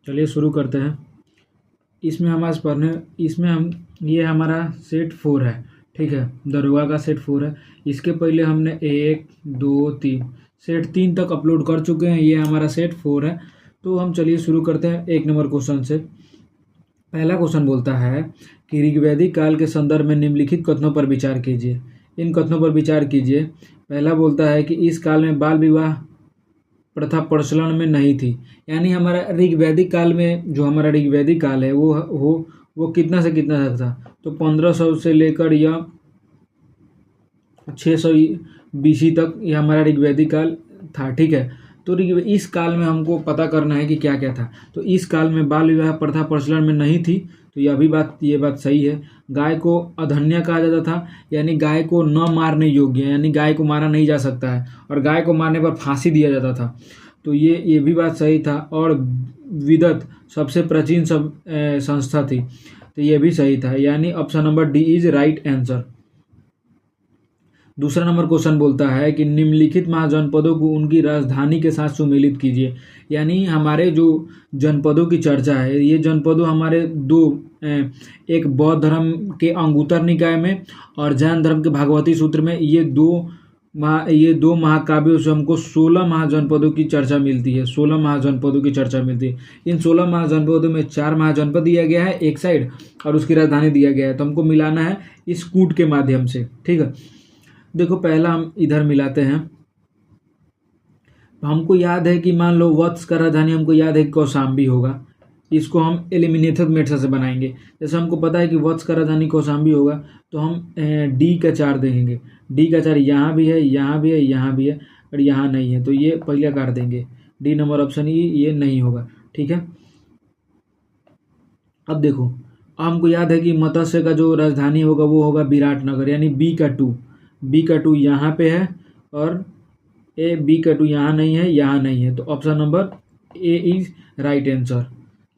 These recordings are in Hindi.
चलिए शुरू करते हैं। इसमें हमारे पढ़ने इसमें हम ये हमारा सेट 4 है, ठीक है। दरोगा का सेट 4 है। इसके पहले हमने 1 2 3 सेट 3 तक अपलोड कर चुके हैं। ये हमारा सेट 4 है। तो हम चलिए शुरू करते हैं 1 नंबर क्वेश्चन से। पहला क्वेश्चन बोलता है कि ऋग्वैदिक काल के संदर्भ में निम्नलिखित कथनों पर विचार कीजिए। इन कथनों पर विचार कीजिए। पहला बोलता है कि इस काल में बाल विवाह प्रथा प्रचलन में नहीं थी। यानी हमारा ऋग्वैदिक काल में, जो हमारा ऋग्वैदिक काल है वो कितना से कितना तक था, तो 1500 से लेकर यह 600 BC तक यह हमारा ऋग्वैदिक काल था, ठीक है। तो इस काल में हमको पता करना है कि क्या क्या था। तो इस काल में बाल विवाह प्रथा प्रचलन में नहीं थी, तो ये बात सही है। गाय को अधन्य कहा जाता था, यानी गाय को न मारने योग्य, यानी गाय को मारा नहीं जा सकता है, और गाय को मारने पर फांसी दिया जाता था। तो ये भी बात सही था। और विदत सबसे प्राचीन संस्था थी, तो ये भी सही था। यानी option number D is right answer. दूसरा नंबर क्वेश्चन बोलता है कि निम्नलिखित महाजनपदों को उनकी राजधानी के साथ सुमेलित कीजिए। यानी हमारे जो जनपदों की चर्चा है, ये जनपदों हमारे दो, एक बौद्ध धर्म के अंगुत्तर निकाय में और जैन धर्म के भागवती सूत्र में, ये दो महाकाव्यों से हमको 16 महाजनपदों की चर्चा मिलती है। 16 महाजनपदों की चर्चा मिलती है। इन 16 महाजनपदों में 4 महाजनपद दिया गया है एक साइड, और उसकी राजधानी दिया गया है। तो हमको मिलाना है इस कूट के माध्यम से, ठीक है। देखो पहला हम इधर मिलाते हैं। हमको याद है कि मान लो वत्स का राजधानी हमको याद है कि कौशाम्बी होगा। इसको हम एलिमिनेटेड मेथड से बनाएंगे। जैसे हमको पता है कि वत्स का राजधानी कौशाम्बी होगा, तो हम डी का 4 देंगे। डी का 4 यहाँ भी है, यहाँ भी है, यहाँ भी है, और यहाँ नहीं है, तो ये पहले काट देंगे। डी नंबर ऑप्शन ये नहीं होगा, ठीक है। अब देखो, हमको याद है कि मत्स्य का जो राजधानी होगा वो होगा विराटनगर, यानी बी का 2 यहाँ पे है, और बी का 2 यहाँ नहीं है, यहाँ नहीं है, तो option number A is right answer.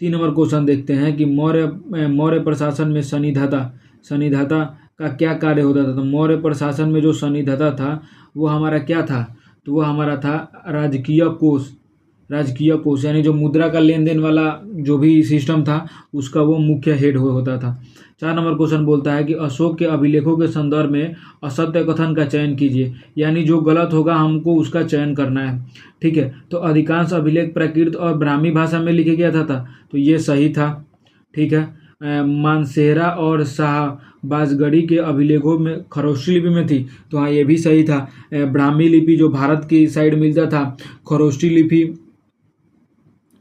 3 number question देखते हैं कि मौर्य प्रशासन में सन्निधाता का क्या कार्य होता था। तो मौर्य प्रशासन में जो सन्निधाता था वो हमारा क्या था, तो वो हमारा था राजकीय कोष, यानी जो मुद्रा का लेन देन वाला जो भी सिस्टम था उसका वो मुख्य हेड होता था। 4 नंबर क्वेश्चन बोलता है कि अशोक के अभिलेखों के संदर्भ में असत्य कथन का चयन कीजिए। यानी जो गलत होगा हमको उसका चयन करना है, ठीक है। तो अधिकांश अभिलेख प्राकृत और ब्राह्मी भाषा में लिखे गया था, तो ये सही था, ठीक है। मानसेहरा और शाहबाजगढ़ी के अभिलेखों में खरोष्टी लिपि में थी, तो हाँ ये भी सही था। ब्राह्मी लिपि जो भारत की साइड मिलता था, खरोष्टी लिपि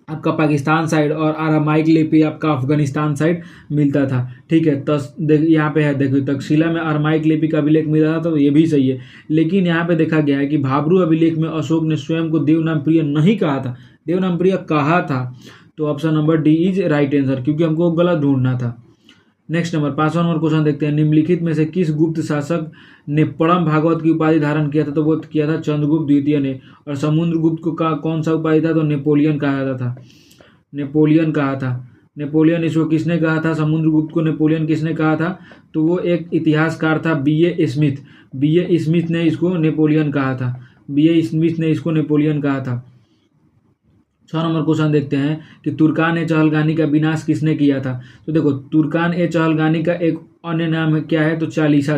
आपका पाकिस्तान साइड, और अरामाइक लिपि आपका अफगानिस्तान साइड मिलता था, ठीक है। तो यहाँ पे है, देखिए तक्षशिला में अरामाइक लिपि का अभिलेख मिला था, तो ये भी सही है। लेकिन यहाँ पे देखा गया है कि भाब्रू अभिलेख में अशोक ने स्वयं को देवनामप्रिय नहीं कहा था, देवनामप्रिय कहा था। तो option number D is right answer, क्योंकि हमको गलत ढूंढना था। नेक्स्ट नंबर 5वां नंबर क्वेश्चन देखते हैं। निम्नलिखित में से किस गुप्त शासक ने परम भागवत की उपाधि धारण किया था, तो वो किया था चंद्रगुप्त द्वितीय ने। और समुद्रगुप्त को कौन सा उपाधि था, तो नेपोलियन कहा था। नेपोलियन इसको किसने कहा था, समुद्रगुप्त को नेपोलियन किसने कहा था, तो वो एक इतिहासकार था B.A. स्मिथ ने इसको नेपोलियन कहा था। B.A. स्मिथ ने इसको नेपोलियन कहा था। 6 नंबर क्वेश्चन देखते हैं कि तुर्कान ए चहलगानी का विनाश किसने किया था। तो देखो तुर्कान ए चहलगानी का एक अन्य नाम है, क्या है, तो चालीसा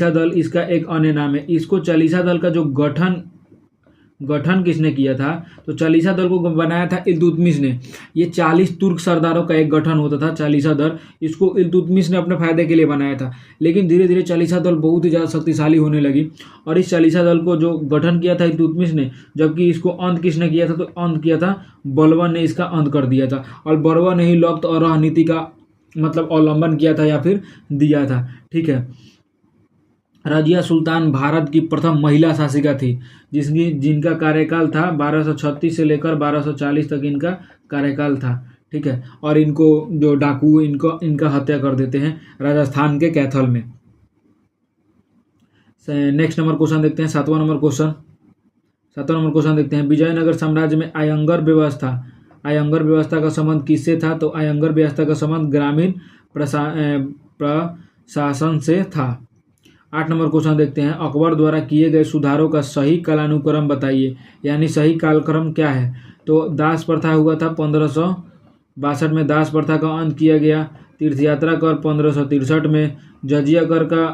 दल इसका एक अन्य नाम है। इसको चालीसा दल का जो गठन किसने किया था, तो चालीसा दल को बनाया था इल्तुतमिश ने। ये 40 तुर्क सरदारों का एक गठन होता था चालीसा दल। इसको इल्तुतमिश ने अपने फायदे के लिए बनाया था, लेकिन धीरे धीरे चालीसा दल बहुत ही ज़्यादा शक्तिशाली होने लगी, और इस चालीसा दल को जो गठन किया था इल्तुतमिश ने, जबकि इसको अंत किसने किया था, तो अंत किया था बलबन ने, इसका अंत कर दिया था। और बलबन ने ही लब्ध और राजनीति का मतलब अवलंबन किया था या फिर दिया था, ठीक है। रजिया सुल्तान भारत की प्रथम महिला शासिका थी, जिनका कार्यकाल था 1236 से लेकर 1240 तक इनका कार्यकाल था, ठीक है। और इनको जो डाकू इनका हत्या कर देते हैं राजस्थान के कैथल में। नेक्स्ट नंबर क्वेश्चन देखते हैं। 7वां नंबर क्वेश्चन देखते हैं। विजयनगर साम्राज्य में आयंगर व्यवस्था का संबंध किससे था, तो आयंगर व्यवस्था का संबंध ग्रामीण प्रशासन से था। 8 नंबर क्वेश्चन देखते हैं, अकबर द्वारा किए गए सुधारों का सही कालानुक्रम बताइए, यानी सही कालक्रम क्या है। तो दास प्रथा हुआ था 1562 में, दास प्रथा का अंत किया गया। तीर्थ यात्रा कर 1563 में, जजिया कर का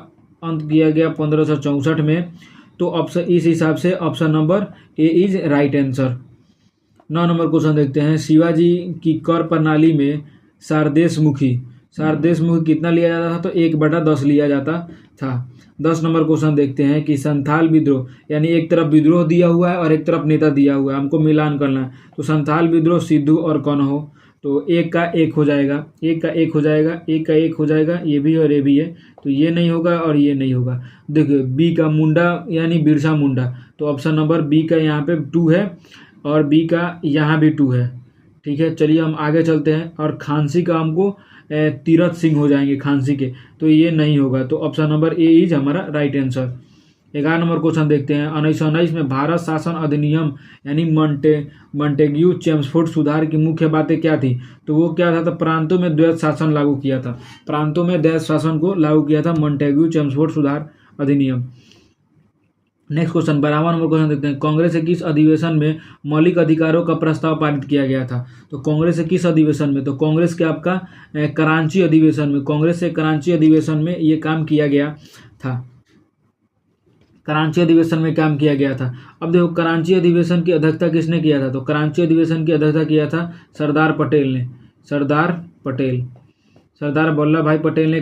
अंत किया गया 1564 में। तो ऑप्शन इस हिसाब से option number A is right answer. 9 number question देखते हैं, शिवाजी की कर प्रणाली में सारदेशमुखी कितना लिया जाता था। तो 1/10 लिया जाता था। 10 नंबर क्वेश्चन देखते हैं कि संथाल विद्रोह, यानी एक तरफ विद्रोह दिया हुआ है और एक तरफ नेता दिया हुआ है, हमको मिलान करना है। तो संथाल विद्रोह सिद्धू और कन्हो, तो एक का एक हो जाएगा, एक का एक हो जाएगा, एक का एक हो जाएगा, ये भी और ये भी है, तो ये नहीं होगा और ये नहीं होगा। देखिए बी का मुंडा यानी बिरसा मुंडा, तो ऑप्शन नंबर बी का यहाँ पे 2 है और बी का यहाँ भी 2 है। ठीक है, चलिए हम आगे चलते हैं। और खांसी का हमको तीरथ सिंह हो जाएंगे खांसी के, तो ये नहीं होगा। तो ऑप्शन नंबर ए इज हमारा राइट आंसर। 11 नंबर क्वेश्चन देखते हैं, 1919 में भारत शासन अधिनियम यानी मॉन्टेग्यू चेम्सफोर्ड सुधार की मुख्य बातें क्या थी। तो वो क्या था, तो प्रांतों में द्वैत शासन लागू किया था, प्रांतों में द्वैत शासन को लागू किया था मॉन्टेग्यू चेम्सफोर्ड सुधार अधिनियम। नेक्स्ट क्वेश्चन 12वां नंबर क्वेश्चन देखते हैं, कांग्रेस से किस अधिवेशन में मौलिक अधिकारों का प्रस्ताव पारित किया गया था। तो कांग्रेस से किस अधिवेशन में, तो कांग्रेस के आपका करांची अधिवेशन में, कांग्रेस से करांची अधिवेशन में ये काम किया गया था, करांची अधिवेशन में काम किया गया था। अब देखो करांची अधिवेशन की अध्यक्षता किसने किया था। तो करांची अधिवेशन की अध्यक्षता किया था सरदार पटेल ने, सरदार वल्लभ भाई पटेल ने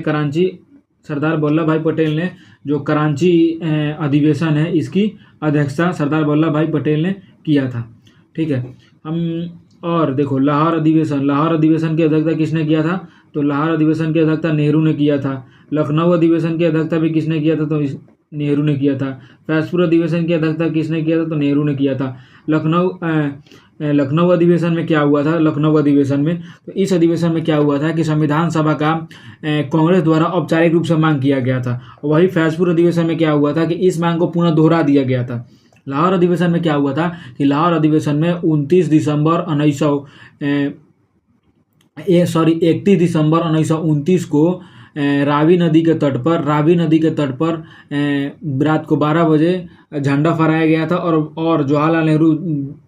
सरदार वल्लभ भाई पटेल ने जो करांची अधिवेशन है इसकी अध्यक्षता सरदार वल्लभ भाई पटेल ने किया था। ठीक है, हम और देखो लाहौर अधिवेशन की अध्यक्षता किसने किया था। तो लाहौर अधिवेशन की अध्यक्षता नेहरू ने किया था। लखनऊ अधिवेशन की अध्यक्षता भी किसने किया था, तो नेहरू ने किया था। फैजपुर अधिवेशन की अध्यक्षता किसने किया था, तो नेहरू ने किया था। लखनऊ अधिवेशन में क्या हुआ था, लखनऊ अधिवेशन में, तो इस अधिवेशन में क्या हुआ था कि संविधान सभा का कांग्रेस द्वारा औपचारिक रूप से मांग किया गया था। वही फैजपुर अधिवेशन में क्या हुआ था कि इस मांग को पुनः दोहरा दिया गया था। लाहौर अधिवेशन में क्या हुआ था कि लाहौर अधिवेशन में 31 दिसंबर 1929 को रावी नदी के तट पर रात को 12 बजे झंडा फहराया गया था और जवाहरलाल नेहरू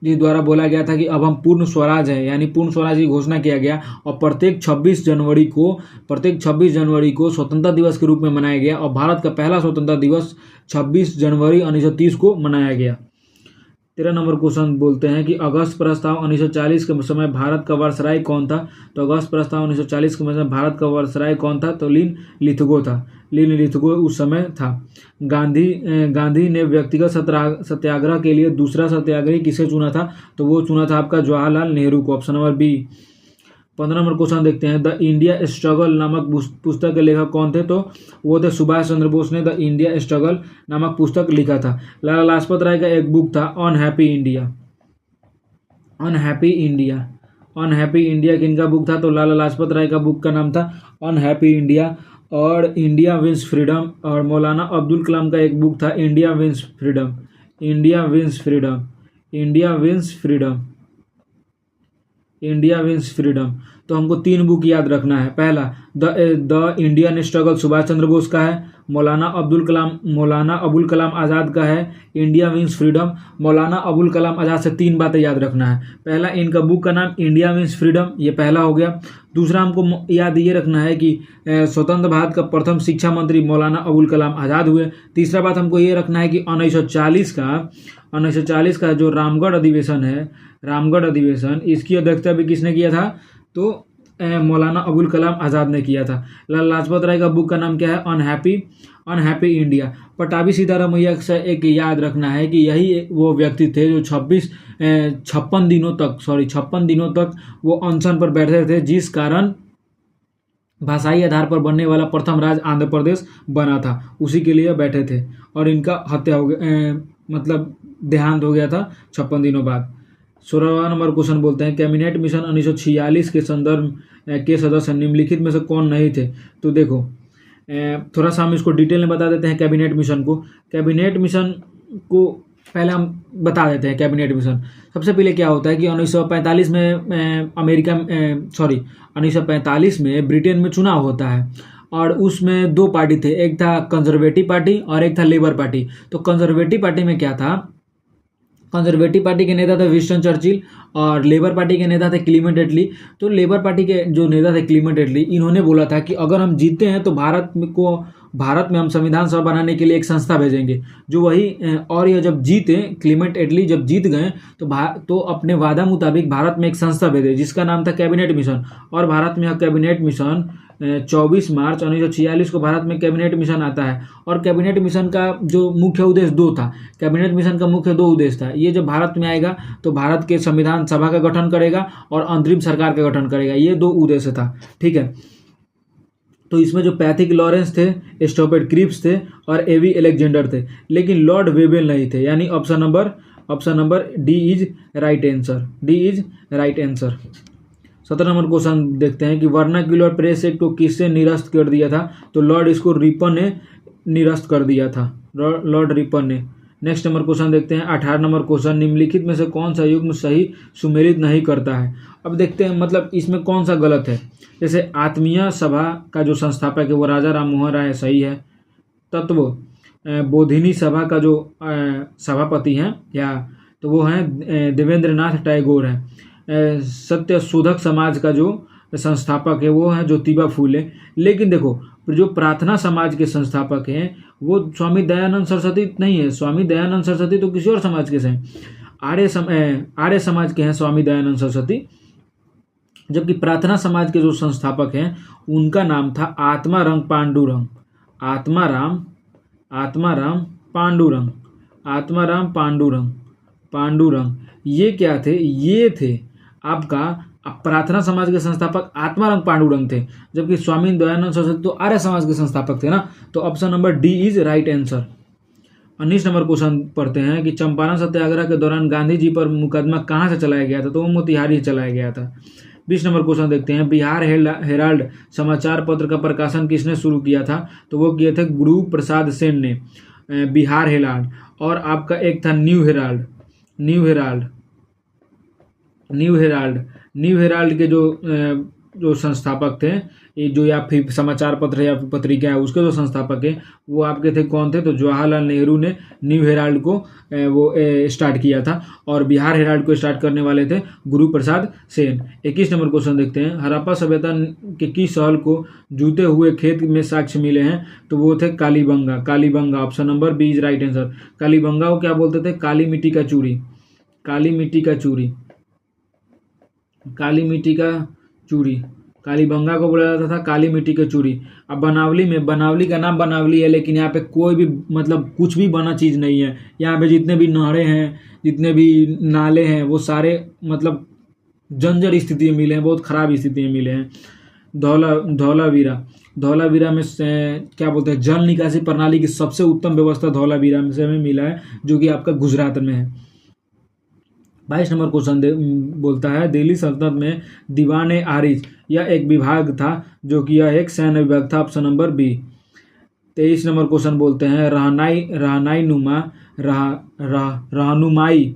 जी द्वारा बोला गया था कि अब हम पूर्ण स्वराज हैं, यानी पूर्ण स्वराज की घोषणा किया गया। और प्रत्येक 26 जनवरी को स्वतंत्रता दिवस के रूप में मनाया गया और भारत का पहला स्वतंत्रता दिवस 26 जनवरी 1930 को मनाया गया। 13 नंबर क्वेश्चन बोलते हैं कि अगस्त प्रस्ताव 1940 के समय भारत का वायसराय कौन था। तो अगस्त प्रस्ताव 1940 के समय भारत का वायसराय कौन था, तो लीन लिथगो उस समय था। गांधी ने व्यक्तिगत सत्याग्रह के लिए दूसरा सत्याग्रही किसे चुना था। तो वो चुना था आपका जवाहरलाल नेहरू को, ऑप्शन नंबर बी। 15 नंबर क्वेश्चन देखते हैं, द इंडिया स्ट्रगल नामक पुस्तक के लेखक कौन थे। तो वो थे सुभाष चंद्र बोस ने द इंडिया स्ट्रगल नामक पुस्तक लिखा था। लाला लाजपत राय का एक बुक था अनहैप्पी इंडिया किनका बुक था। तो लाला लाजपत राय का बुक का नाम था अनहैप्पी इंडिया। और इंडिया विंस फ्रीडम, और मौलाना अब्दुल कलाम का एक बुक था इंडिया विंस फ्रीडम। तो हमको 3 बुक याद रखना है। पहला the Indian struggle Subhash Chandra Bose का है। मौलाना अबुल कलाम आज़ाद का है India wins freedom. Maulana Abul Kalam Azad से 3 बातें याद रखना है। पहला, इनका बुक का नाम इंडिया विंस फ्रीडम, ये पहला हो गया। दूसरा हमको याद ये रखना है कि स्वतंत्र भारत का प्रथम शिक्षा मंत्री मौलाना अबुल कलाम आज़ाद हुए। तीसरा बात हमको ये रखना है कि 1940 का जो रामगढ़ अधिवेशन इसकी अध्यक्षता भी किसने किया था। तो मौलाना अबुल कलाम आज़ाद ने किया था। लाला लाजपत राय का बुक का नाम क्या है, अनहैप्पी इंडिया। पटाभी सीताराम मैया से एक याद रखना है कि यही वो व्यक्ति थे जो 56 दिनों तक वो अनशन पर बैठे थे, जिस कारण भाषाई आधार पर बनने वाला प्रथम राज्य आंध्र प्रदेश बना था, उसी के लिए बैठे थे और इनका हत्या हो गया, मतलब देहांत हो गया था 56 दिनों बाद। 16वां नंबर क्वेश्चन बोलते हैं, कैबिनेट मिशन 1946 के संदर्भ के सदस्य निम्नलिखित में से कौन नहीं थे। तो देखो थोड़ा सा हम इसको डिटेल में बता देते हैं। कैबिनेट मिशन को पहले हम बता देते हैं। कैबिनेट मिशन सबसे पहले क्या होता है कि 1945 में 1945 में ब्रिटेन में चुनाव होता है और उसमें दो पार्टी थे, एक था कंजर्वेटिव पार्टी और एक था लेबर पार्टी। तो कंजर्वेटिव पार्टी में क्या था, कंजर्वेटिव पार्टी के नेता थे विंस्टन चर्चिल और लेबर पार्टी के नेता थे क्लीमेंट एटली। तो लेबर पार्टी के जो नेता थे क्लीमेंट एटली, इन्होंने बोला था कि अगर हम जीतते हैं तो भारत में हम संविधान सभा बनाने के लिए एक संस्था भेजेंगे, जो वही और ये जब जीते, क्लीमेंट एटली जब जीत गए तो अपने वादा मुताबिक भारत में एक संस्था भेजे जिसका नाम था कैबिनेट मिशन। और भारत में कैबिनेट मिशन 24 मार्च 1946 को भारत में कैबिनेट मिशन आता है। और कैबिनेट मिशन का जो मुख्य उद्देश्य दो था, कैबिनेट मिशन का मुख्य दो उद्देश्य था। ये जब भारत में आएगा तो भारत के संविधान सभा का गठन करेगा और अंतरिम सरकार का गठन करेगा, ये दो उद्देश्य था। ठीक है, तो इसमें जो पैथिक लॉरेंस थे, स्टॉपेड क्रिप्स थे और एवी अलेक्जेंडर थे, लेकिन लॉर्ड वेबल नहीं थे। यानी option number D is right answer, D is right answer. 17 number question देखते हैं कि वर्नाक्यूलर प्रेस एक्ट को किससे निरस्त कर दिया था। तो लॉर्ड इसको रिपन ने निरस्त कर दिया था, लॉर्ड रिपन ने। नेक्स्ट नंबर क्वेश्चन देखते हैं 18 नंबर क्वेश्चन, निम्नलिखित में से कौन सा युग्म सही सुमेलित नहीं करता है। अब देखते हैं मतलब इसमें कौन सा गलत है। जैसे आत्मीय सभा का जो संस्थापक है वो राजा राम मोहन राय सही है। तत्व बोधिनी सभा का जो सभापति हैं या तो वो हैं देवेंद्रनाथ टैगोर हैं। सत्य शोधक समाज का जो संस्थापक है वो है ज्योतिबा फूले। लेकिन देखो जो प्रार्थना समाज के संस्थापक हैं वो स्वामी दयानंद सरस्वती नहीं है, स्वामी दयानंद सरस्वती तो किसी और समाज के हैं, आर्य समाज के हैं स्वामी दयानंद सरस्वती। जबकि प्रार्थना समाज के जो संस्थापक हैं उनका नाम था आत्माराम पांडुरंग, आत्माराम पांडुरंग। ये क्या थे, ये थे आपका प्रार्थना समाज के संस्थापक आत्माराम पांडुरंग थे, जबकि स्वामी दयानंद सरस्वती तो आर्य समाज के संस्थापक थे ना। तो option number D is right answer. 19 number question पढ़ते हैं कि चंपारण सत्याग्रह के दौरान गांधी जी पर मुकदमा कहाँ से चलाया गया था। तो वो मोतिहारी से चलाया गया था। 20 नंबर क्वेश्चन देखते हैं, बिहार हेराल्ड समाचार पत्र का प्रकाशन किसने शुरू किया था। तो वो किए थे गुरु प्रसाद सेन ने, बिहार हेराल्ड। और आपका एक था न्यू हेराल्ड के जो संस्थापक थे, ये जो या फिर समाचार पत्र या फिर पत्रिका है उसके जो संस्थापक है वो आपके थे कौन थे। तो जवाहरलाल नेहरू ने न्यू हेराल्ड को वो स्टार्ट किया था और बिहार हेराल्ड को स्टार्ट करने वाले थे गुरु प्रसाद सेन। 21 नंबर क्वेश्चन देखते हैं, हड़प्पा सभ्यता के किस शहर को जूते हुए खेत में साक्ष्य मिले हैं। तो वो थे Kalibanga. Option number B is right answer. Kalibanga को क्या बोलते थे, काली मिट्टी का चूड़ी। कालीबंगा को बोला जाता था काली मिट्टी का चूड़ी। अब बनावली का नाम बनावली है, लेकिन यहाँ पे कोई भी मतलब कुछ भी बना चीज़ नहीं है। यहाँ पे जितने भी नहरें हैं, जितने भी नाले हैं, वो सारे मतलब जर्जर स्थिति में मिले हैं, बहुत ख़राब स्थिति में मिले हैं। धौलावीरा में क्या बोलते हैं, जल निकासी प्रणाली की सबसे उत्तम व्यवस्था धौलावीरा में से हमें मिला है, जो कि आपका गुजरात में है। 22 नंबर क्वेश्चन बोलता है, दिल्ली सल्तनत में दीवान आरिज यह एक विभाग था जो कि यह एक सैन्य विभाग था। Option number B. 23 नंबर क्वेश्चन बोलते हैं, रहनुमाई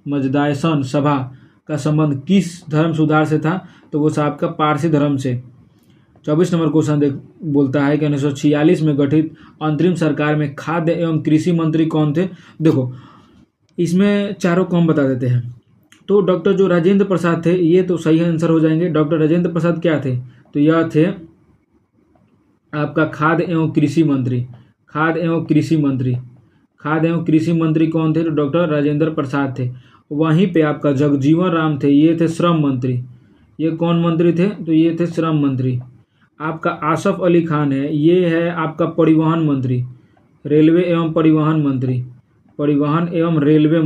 मजदायसन सभा का संबंध किस धर्म सुधार से था। तो वो साहब का पारसी धर्म से। 24 नंबर क्वेश्चन बोलता है कि 1946 में गठित अंतरिम सरकार में खाद्य एवं कृषि मंत्री कौन थे। देखो इसमें चारों कौन बता देते हैं। तो डॉक्टर जो राजेंद्र प्रसाद थे, ये तो सही आंसर हो जाएंगे। डॉक्टर राजेंद्र प्रसाद क्या थे, तो यह थे आपका खाद्य एवं कृषि मंत्री कौन थे। तो डॉक्टर राजेंद्र प्रसाद थे। वहीं पे आपका जगजीवन राम थे, ये थे श्रम मंत्री। ये कौन मंत्री थे, तो ये थे श्रम मंत्री। आपका आसफ अली खान है, ये है आपका परिवहन मंत्री, रेलवे एवं परिवहन मंत्री। परिवहन एवं रेलवे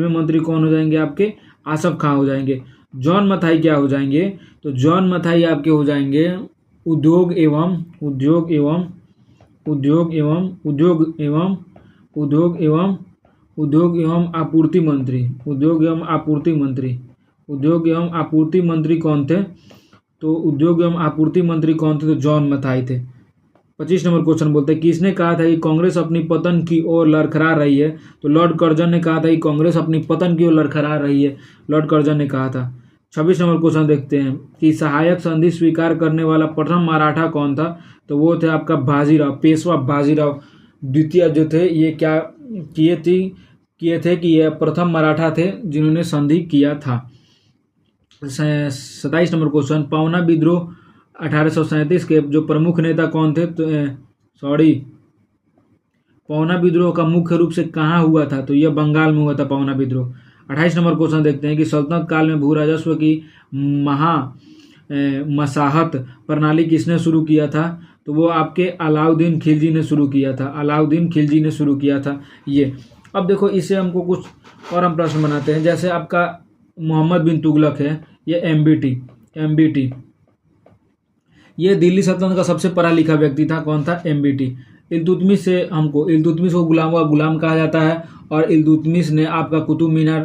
मंत्री कौन हो जाएंगे आपके, आसफ खान हो जाएंगे। जॉन मथाई क्या हो जाएंगे, तो जॉन मथाई आपके हो जाएंगे उद्योग एवं आपूर्ति मंत्री कौन थे। तो उद्योग एवं आपूर्ति मंत्री कौन थे, तो जॉन मथाई थे। 25 नंबर क्वेश्चन बोलते हैं, किसने कहा था कि कांग्रेस अपनी पतन की ओर लड़खड़ा रही है। तो लॉर्ड कर्जन ने कहा था कि कांग्रेस अपनी पतन की ओर लड़खड़ा रही है, लॉर्ड कर्जन ने कहा था। 26 नंबर क्वेश्चन देखते हैं कि सहायक संधि स्वीकार करने वाला प्रथम मराठा कौन था। तो वो थे आपका बाजीराव, पेशवा बाजीराव द्वितीय जो थे। ये क्या किए थे कि ये प्रथम मराठा थे जिन्होंने संधि किया था। 27 नंबर क्वेश्चन, पावना विद्रोह 1837 के जो प्रमुख नेता कौन थे। तो पावना विद्रोह का मुख्य रूप से कहाँ हुआ था। तो यह बंगाल में हुआ था पावना विद्रोह। 28 नंबर क्वेश्चन देखते हैं कि सल्तनत काल में भू राजस्व की मसाहत प्रणाली किसने शुरू किया था। तो वो आपके अलाउद्दीन खिलजी ने शुरू किया था। अलाउद्दीन खिलजी ने शुरू किया था ये। अब देखो इससे हमको कुछ और हम प्रश्न बनाते हैं। जैसे आपका मोहम्मद बिन तुगलक है, ये एमबीटी ये दिल्ली सल्तनत का सबसे पढ़ा लिखा व्यक्ति था। कौन था? एमबीटी। इल्तुतमिश को गुलाम कहा जाता है और इल्तुतमिश ने आपका कुतुब मीनार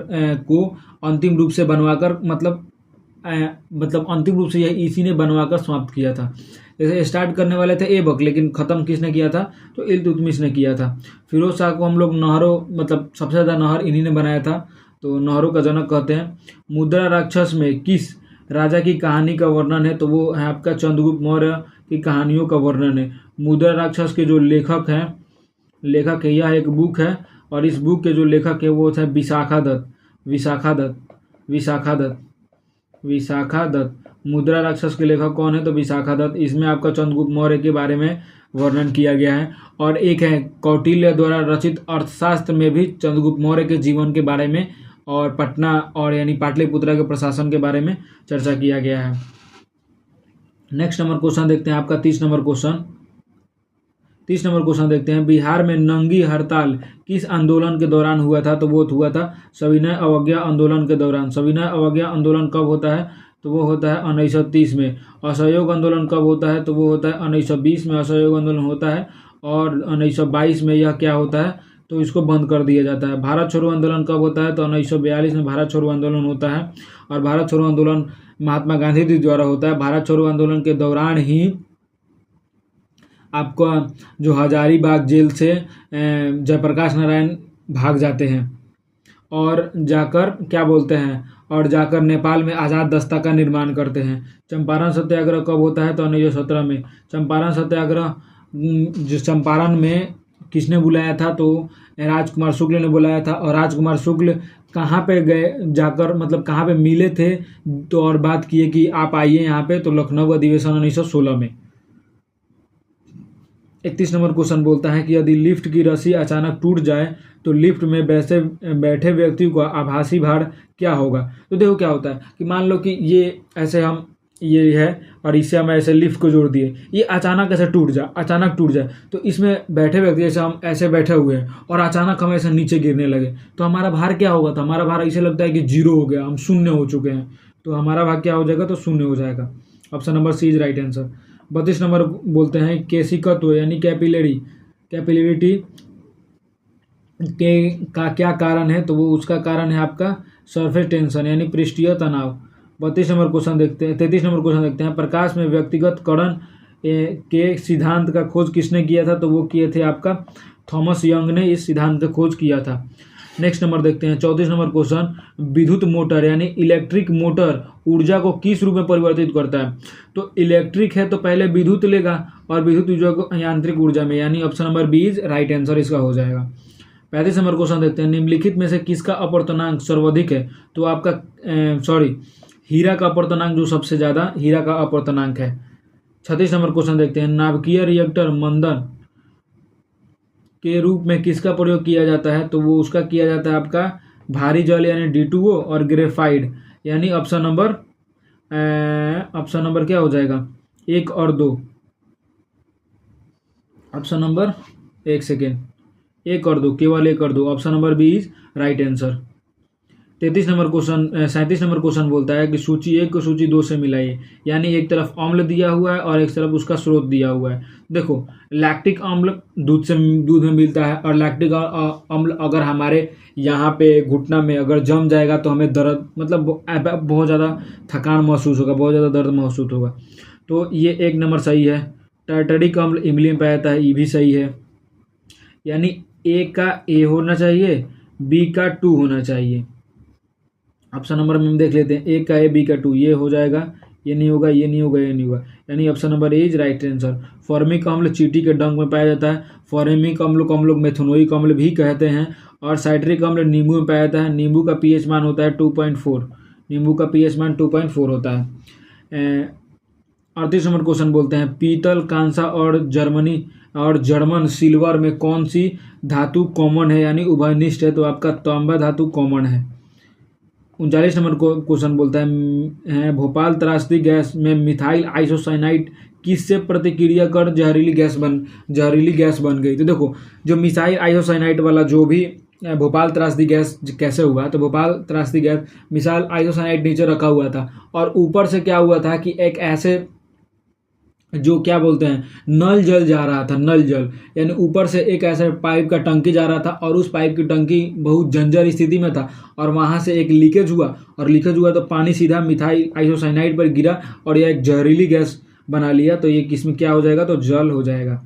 को अंतिम रूप से बनवाकर मतलब अंतिम रूप से यह इसी ने बनवाकर समाप्त किया था। जैसे स्टार्ट करने वाले थे ऐबक, लेकिन ख़त्म किसने किया था? तो इल्तुतमिश ने किया था। फिरोज शाह को हम लोग नहरों मतलब सबसे ज़्यादा नहर इन्हीं ने बनाया था, तो नहरों का जनक कहते हैं। मुद्रा राक्षस में किस राजा की कहानी का वर्णन है। तो वो है आपका चंद्रगुप्त मौर्य की कहानियों का वर्णन है। मुद्रा राक्षस के जो लेखक है यह एक बुक है और इस बुक के जो लेखक है वो थे विशाखा दत्त। मुद्रा राक्षस के लेखक कौन है? तो विशाखा दत्त। इसमें आपका चंद्रगुप्त मौर्य के बारे में वर्णन किया गया है। और एक है कौटिल्य द्वारा रचित अर्थशास्त्र में भी चंद्रगुप्त मौर्य के जीवन के बारे में और पटना और यानी पाटलिपुत्रा के प्रशासन के बारे में चर्चा किया गया है। नेक्स्ट नंबर क्वेश्चन देखते हैं आपका 30 नंबर क्वेश्चन देखते हैं। बिहार में नंगी हड़ताल किस आंदोलन के दौरान हुआ था। तो वो हुआ था सविनय अवज्ञा आंदोलन के दौरान। सविनय अवज्ञा आंदोलन कब होता है? तो वो होता है 1930 में। असहयोग आंदोलन कब होता है? तो वो होता है 1920 में असहयोग आंदोलन होता है और 1922 में यह क्या होता है? तो इसको बंद कर दिया जाता है। भारत छोड़ो आंदोलन कब होता है? तो 1942 में भारत छोड़ो आंदोलन होता है और भारत छोड़ो आंदोलन महात्मा गांधी जी द्वारा होता है। भारत छोड़ो आंदोलन के दौरान ही आपका जो हजारीबाग जेल से जयप्रकाश नारायण भाग जाते हैं और जाकर क्या बोलते हैं और जाकर नेपाल में आज़ाद दस्ता का निर्माण करते हैं। चंपारण सत्याग्रह कब होता है? तो 1917 में। चंपारण सत्याग्रह जो चंपारण में किसने बुलाया था? तो राजकुमार शुक्ल ने बुलाया था। और राजकुमार शुक्ल कहाँ पे गए जाकर मतलब कहाँ पे मिले थे तो और बात किए कि आप आइए यहाँ पे। तो लखनऊ अधिवेशन 1916 में। 31 नंबर क्वेश्चन बोलता है कि यदि लिफ्ट की रस्सी अचानक टूट जाए तो लिफ्ट में बैठे व्यक्ति को आभासी भार क्या होगा। तो देखो क्या होता है कि मान लो कि ये ऐसे हम ये है और इससे हम ऐसे लिफ्ट को जोड़ दिए, ये अचानक ऐसे टूट जाए तो इसमें बैठे व्यक्ति जैसे हम ऐसे बैठे हुए हैं और अचानक हम ऐसे नीचे गिरने लगे तो हमारा भार क्या होगा। तो हमारा भार ऐसे लगता है कि 0 हो गया, हम शून्य हो चुके हैं, तो हमारा भार क्या हो जाएगा? तो शून्य हो जाएगा। Option number C is right answer. 32 नंबर बोलते हैं केशिकत्व यानी कैपिलरिटी के का क्या कारण है। तो वो उसका कारण है आपका सरफेस टेंशन यानी पृष्ठीय तनाव। 32 नंबर क्वेश्चन देखते हैं 33 नंबर क्वेश्चन देखते हैं। प्रकाश में व्यक्तिगत करण के सिद्धांत का खोज किसने किया था। तो वो किए थे आपका थॉमस यंग ने इस सिद्धांत का खोज किया था। नेक्स्ट नंबर देखते हैं 34 नंबर क्वेश्चन। विद्युत मोटर यानी इलेक्ट्रिक मोटर ऊर्जा को किस रूप में परिवर्तित करता है। तो इलेक्ट्रिक है तो पहले विद्युत लेगा और विद्युत ऊर्जा को यांत्रिक ऊर्जा में, यानी option number B is right answer इसका हो जाएगा। 35 नंबर क्वेश्चन देखते हैं। निम्नलिखित में से किसका अपवर्तनांक सर्वाधिक है। तो आपका हीरा का अपवर्तनांक जो सबसे ज़्यादा हीरा का अपवर्तनांक है। 36 नंबर क्वेश्चन देखते हैं। नाभिकीय रिएक्टर मंदन के रूप में किसका प्रयोग किया जाता है। तो वो उसका किया जाता है आपका भारी जल यानी D2O और ग्रेफाइड यानी ऑप्शन नंबर क्या हो जाएगा 1 और 2। ऑप्शन नंबर 1 सेकेंड 1 और 2 केवल 1 और 2 option number B is right answer. 37 नंबर क्वेश्चन बोलता है कि सूची 1 को सूची 2 से मिलाइए, यानी एक तरफ अम्ल दिया हुआ है और एक तरफ उसका स्रोत दिया हुआ है। देखो लैक्टिक अम्ल दूध में मिलता है और लैक्टिक अम्ल अगर हमारे यहाँ पे घुटना में अगर जम जाएगा तो हमें दर्द मतलब बहुत ज़्यादा थकान महसूस होगा, बहुत ज़्यादा दर्द महसूस होगा। तो ये 1 नंबर सही है। टार्टरिक अम्ल इमली में पाया जाता है, ये भी सही है, यानी ए का ए होना चाहिए, बी का 2 होना चाहिए। ऑप्शन नंबर में हम देख लेते हैं, ए का ए, बी का टू, ये हो जाएगा, ये नहीं होगा, ये नहीं होगा, ये नहीं होगा, यानी option number A is right answer. Formic अम्ल चींटी के डंक में पाया जाता है। फॉर्मिक अम्ल को हम लोग मेथनोइक अम्ल भी कहते हैं। और साइट्रिक अम्ल नींबू में पाया जाता है। नींबू का पीएच मान होता है 2.4, नींबू का पीएच मान 2.4 होता है। 38 नंबर क्वेश्चन बोलते हैं, पीतल, कांसा और जर्मन सिल्वर में कौन सी धातु कॉमन है, यानी उभयनिष्ठ है, तो आपका तांबा धातु कॉमन है। 39 नंबर क्वेश्चन बोलता है, भोपाल त्रासदी गैस में मिथाइल आइसोसाइनाइड किससे प्रतिक्रिया कर जहरीली गैस बन गई। तो देखो, जो मिथाइल आइसोसाइनाइड वाला जो भी भोपाल त्रासदी गैस कैसे हुआ, तो भोपाल त्रासदी गैस मिसाइल आइसोसाइनाइड नीचे रखा हुआ था और ऊपर से क्या हुआ था कि एक ऐसे जो क्या बोलते हैं नल जल जा रहा था, नल जल यानी ऊपर से एक ऐसा पाइप का टंकी जा रहा था और उस पाइप की टंकी बहुत जंजर स्थिति में था और वहां से एक लीकेज हुआ तो पानी सीधा मिथाइल आइसोसाइनाइड पर गिरा और यह एक जहरीली गैस बना लिया। तो ये किसमें क्या हो जाएगा, तो जल हो जाएगा।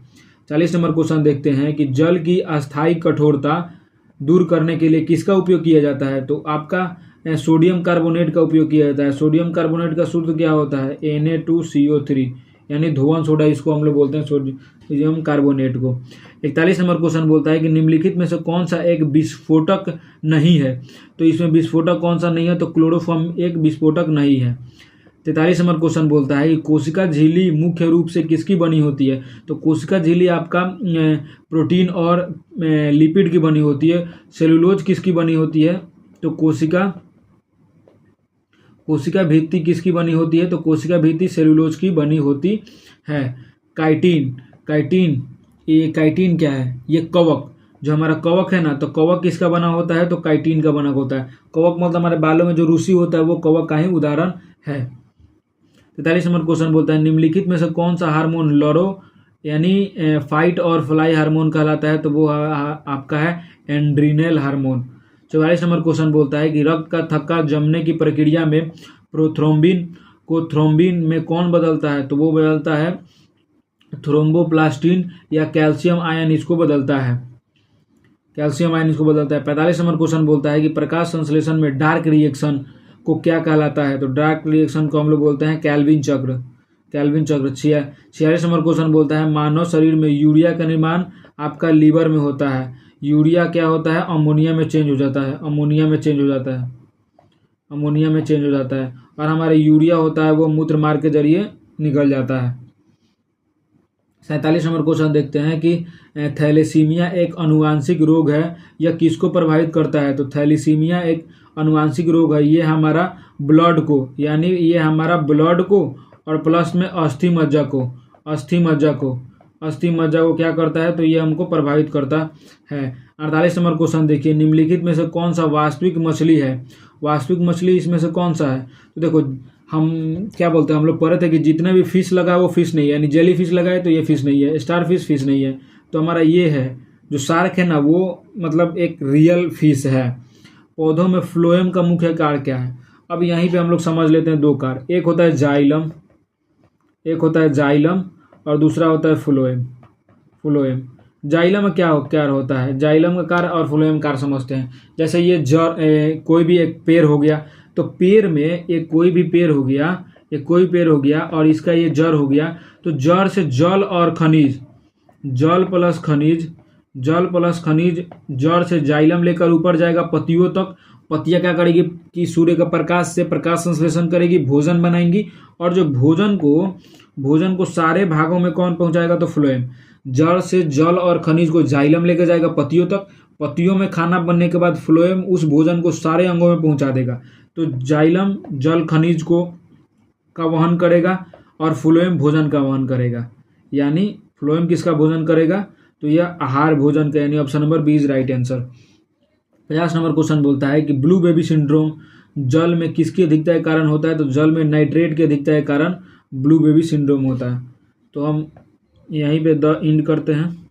40 नंबर क्वेश्चन देखते हैं कि जल की अस्थायी कठोरता दूर करने के लिए किसका उपयोग किया जाता है, तो आपका सोडियम कार्बोनेट का उपयोग किया जाता है। सोडियम कार्बोनेट का सूत्र क्या होता है, Na2CO3, यानी धोवन सोडा, इसको हम लोग बोलते हैं सोडियम कार्बोनेट को। 41 नंबर क्वेश्चन बोलता है कि निम्नलिखित में से कौन सा एक विस्फोटक नहीं है, तो इसमें विस्फोटक कौन सा नहीं है, तो क्लोरोफॉर्म एक विस्फोटक नहीं है। 43 नंबर क्वेश्चन बोलता है कि कोशिका झिल्ली मुख्य रूप से किसकी बनी होती है, तो कोशिका झिल्ली आपका प्रोटीन और लिपिड की बनी होती है। सेलुलोज किसकी बनी होती है, तो कोशिका भित्ति किसकी बनी होती है, तो कोशिका भित्ति सेलुलोज की बनी होती है। काइटिन ये काइटिन क्या है, ये कवक, जो हमारा कवक है ना, तो कवक किसका बना होता है, तो काइटिन का बना होता है। कवक मतलब हमारे बालों में जो रूसी होता है वो कवक का ही उदाहरण है। 43 नंबर क्वेश्चन बोलता है, निम्नलिखित में से कौन सा हार्मोन लॉरो यानी फाइट और फ्लाई हार्मोन कहलाता है, तो वो आपका है एंड्रीनल हार्मोन। 44 नंबर क्वेश्चन बोलता है कि रक्त का थक्का जमने की प्रक्रिया में प्रोथ्रोम्बिन को थ्रोम्बिन में कौन बदलता है, तो वो बदलता है थ्रोम्बोप्लास्टिन या कैल्शियम आयन इसको बदलता है। 45 नंबर क्वेश्चन बोलता है कि प्रकाश संश्लेषण में डार्क रिएक्शन को क्या कहलाता है, तो डार्क रिएक्शन को हम लोग बोलते हैं कैल्विन चक्र। 46 नंबर क्वेश्चन बोलता है, मानव शरीर में यूरिया का निर्माण आपका लीवर में होता है। यूरिया क्या होता है, अमोनिया में चेंज हो जाता है, अमोनिया में चेंज हो जाता है और हमारे यूरिया होता है वो मूत्र मार्ग के जरिए निकल जाता है। 47 नंबर क्वेश्चन देखते हैं कि थैलेसीमिया एक अनुवांशिक रोग है, यह किसको प्रभावित करता है, तो थैलेसीमिया एक अनुवांशिक रोग है, ये हमारा ब्लड को और प्लस में अस्थि मज्जा को क्या करता है, तो ये हमको प्रभावित करता है। 48 नंबर क्वेश्चन देखिए, निम्नलिखित में से कौन सा वास्तविक मछली है, वास्तविक मछली इसमें से कौन सा है, तो देखो हम क्या बोलते हैं, हम लोग पढ़े थे कि जितने भी फिश लगा है वो फिश नहीं है, यानी जेली फिश लगा है तो ये फिश नहीं है, स्टार फिश नहीं है, तो हमारा ये है जो शार्क है ना, वो मतलब एक रियल फिश है। पौधों में फ्लोएम का मुख्य कार्य क्या है, अब यहीं पे हम लोग समझ लेते हैं दो कार्य, एक होता है जाइलम और दूसरा होता है फ्लोएम। जाइलम में क्या होता है, जाइलम का कार्य और फ्लोएम कार्य समझते हैं। जैसे ये कोई भी एक पेड़ हो गया, तो पेड़ में एक कोई पेड़ हो गया और इसका ये जड़ हो गया, तो जड़ से जल और खनिज, जल प्लस खनिज जड़ से जाइलम लेकर ऊपर जाएगा पत्तियों तक। पत्तियां क्या करेगी कि सूर्य का प्रकाश से प्रकाश संश्लेषण करेगी, भोजन बनाएंगी और जो भोजन को सारे भागों में कौन पहुंचाएगा, तो फ्लोएम। जड़ से जल और खनिज को जाइलम लेकर जाएगा पत्तियों तक, पत्तियों में खाना बनने के बाद फ्लोएम उस भोजन को सारे अंगों में पहुंचा देगा। तो जाइलम जल खनिज का वहन करेगा और फ्लोएम भोजन का वहन करेगा, यानी फ्लोएम किसका भोजन करेगा, तो यह आहार भोजन का, यानी option number B is right answer. 50 नंबर क्वेश्चन बोलता है कि ब्लू बेबी सिंड्रोम जल में किसकी अधिकता के कारण होता है, तो जल में नाइट्रेट की अधिकता के कारण ब्लू बेबी सिंड्रोम होता है। तो हम यहीं पे द एंड करते हैं।